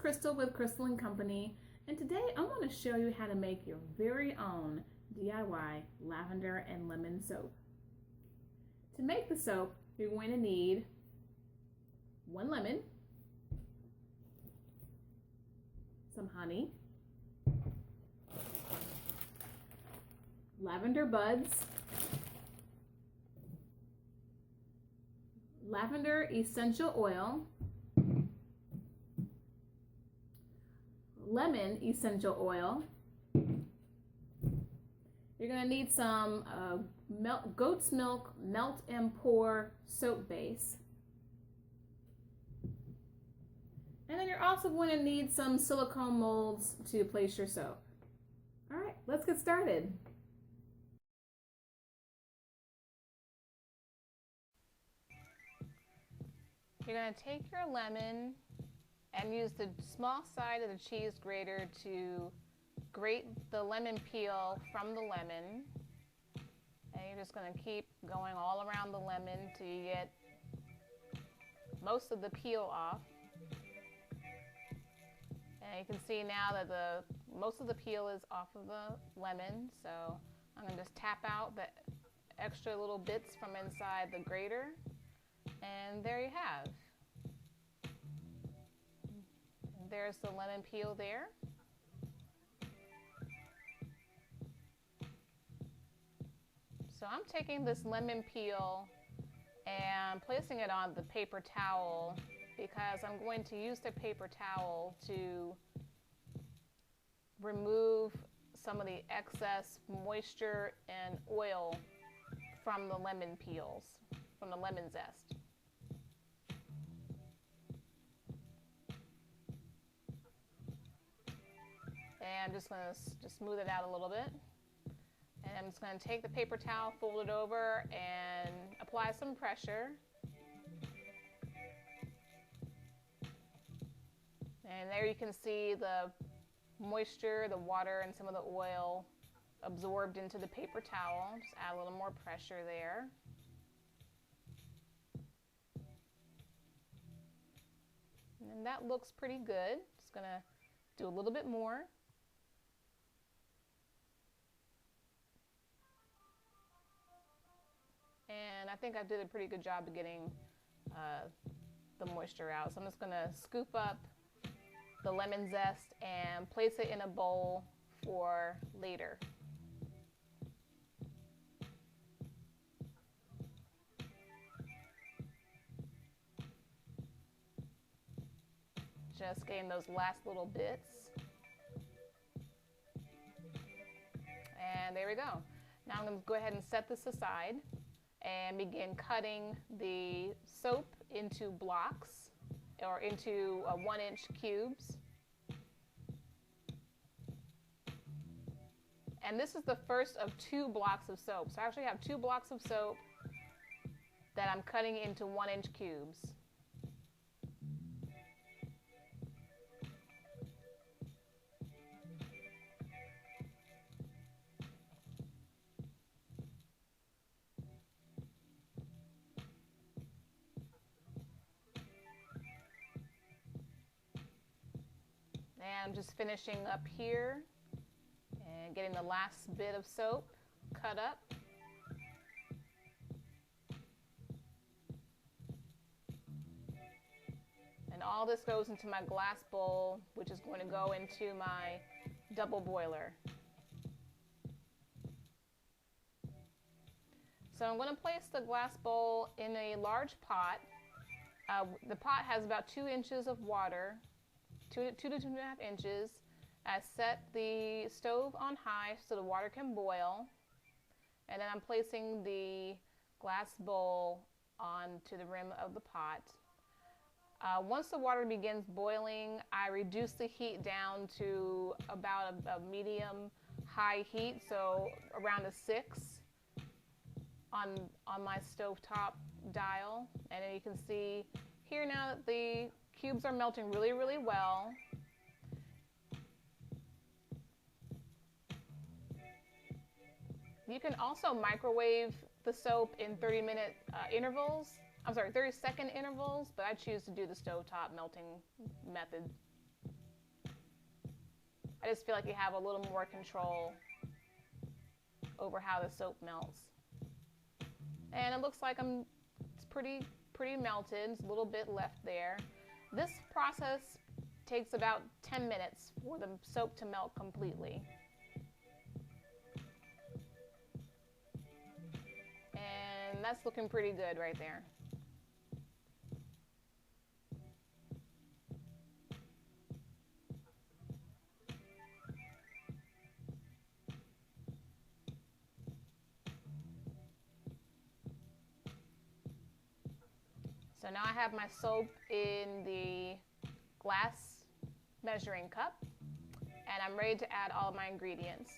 Crystal with Crystal & Company, and today I want to show you how to make your very own DIY lavender and lemon soap. To make the soap, you're going to need 1 lemon, some honey, lavender buds, lavender essential oil, lemon essential oil. You're going to need some goat's milk melt and pour soap base. And then you're also going to need some silicone molds to place your soap. All right, let's get started. You're going to take your lemon and use the small side of the cheese grater to grate the lemon peel from the lemon. And you're just going to keep going all around the lemon till you get most of the peel off. And you can see now that most of the peel is off of the lemon, so I'm going to just tap out the extra little bits from inside the grater, and there you have. There's the lemon peel there. So I'm taking this lemon peel and placing it on the paper towel because I'm going to use the paper towel to remove some of the excess moisture and oil from the lemon peels, from the lemon zest. And I'm just going to smooth it out a little bit. And I'm just going to take the paper towel, fold it over, and apply some pressure. And there you can see the moisture, the water, and some of the oil absorbed into the paper towel. Just add a little more pressure there. And that looks pretty good. Just going to do a little bit more. And I think I did a pretty good job of getting the moisture out. So I'm just going to scoop up the lemon zest and place it in a bowl for later. Just getting those last little bits. And there we go. Now I'm going to go ahead and set this aside and begin cutting the soap into blocks or into 1-inch cubes. And this is the first of 2 blocks of soap. So I actually have 2 blocks of soap that I'm cutting into 1-inch cubes. And I'm just finishing up here and getting the last bit of soap cut up. And all this goes into my glass bowl, which is going to go into my double boiler. So I'm going to place the glass bowl in a large pot. The pot has about 2 inches of water. 2 to 2.5 inches. I set the stove on high so the water can boil, and then I'm placing the glass bowl onto the rim of the pot. Once the water begins boiling, I reduce the heat down to about a medium-high heat, so around a 6 on my stovetop dial. And then you can see here now that the cubes are melting really, really well. You can also microwave the soap in 30-minute intervals. I'm sorry, 30-second intervals, but I choose to do the stovetop melting method. I just feel like you have a little more control over how the soap melts. And it looks like it's pretty melted. There's a little bit left there. This process takes about 10 minutes for the soap to melt completely. And that's looking pretty good right there. So now I have my soap in the glass measuring cup, and I'm ready to add all of my ingredients.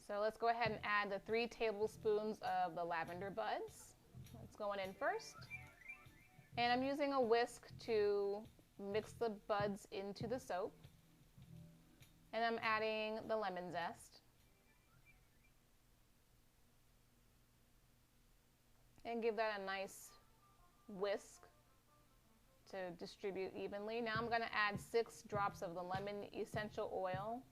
So let's go ahead and add the 3 tablespoons of the lavender buds. That's going in first. And I'm using a whisk to mix the buds into the soap. And I'm adding the lemon zest. And give that a nice whisk to distribute evenly. Now I'm going to add 6 drops of the lemon essential oil.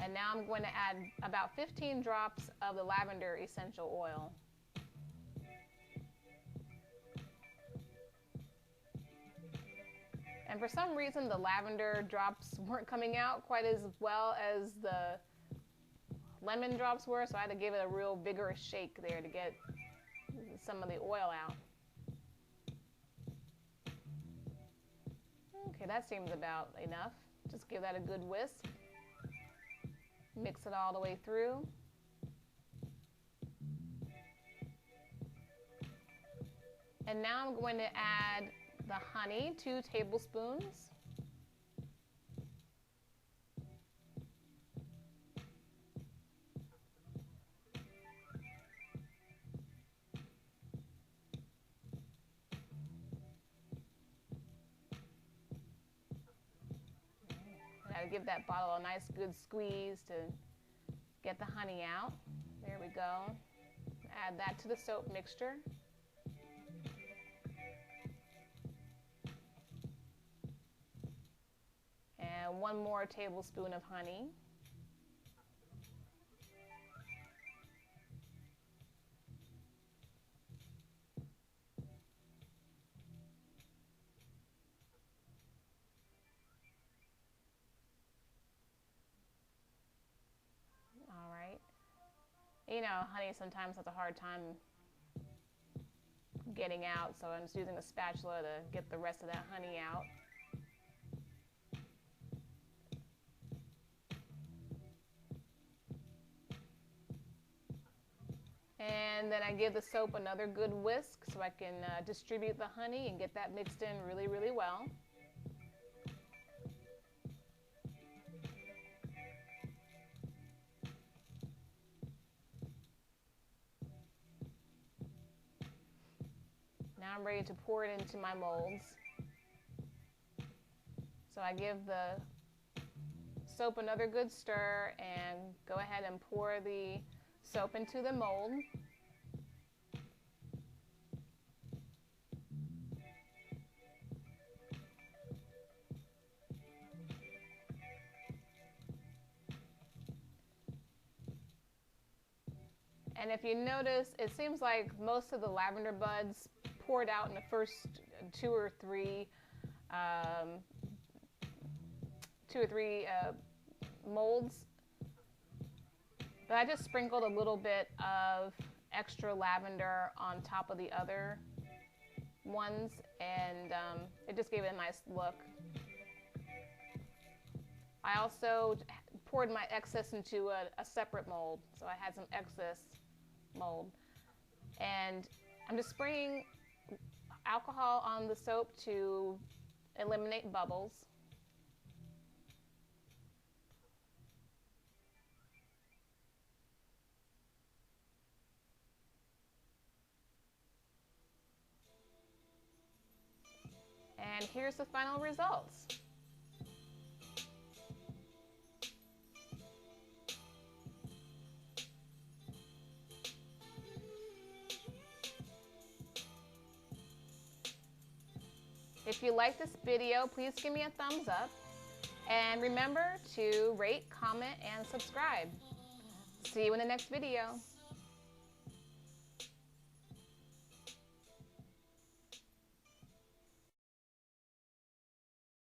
And now I'm going to add about 15 drops of the lavender essential oil. And for some reason, the lavender drops weren't coming out quite as well as the lemon drops were, so I had to give it a real vigorous shake there to get some of the oil out. Okay, that seems about enough. Just give that a good whisk. Mix it all the way through. And now I'm going to add the honey, 2 tablespoons. And I give that bottle a nice good squeeze to get the honey out. There we go. Add that to the soap mixture. And 1 more tablespoon of honey. All right. You know, honey sometimes has a hard time getting out, so I'm just using a spatula to get the rest of that honey out. And then I give the soap another good whisk so I can distribute the honey and get that mixed in really, really well. Now I'm ready to pour it into my molds. So I give the soap another good stir and go ahead and pour the soap into the mold. And if you notice, it seems like most of the lavender buds poured out in the first 2 or 3 molds. But I just sprinkled a little bit of extra lavender on top of the other ones, and it just gave it a nice look. I also poured my excess into a separate mold, so I had some excess mold. And I'm just spraying alcohol on the soap to eliminate bubbles. And here's the final results. If you like this video, please give me a thumbs up. And remember to rate, comment, and subscribe. See you in the next video.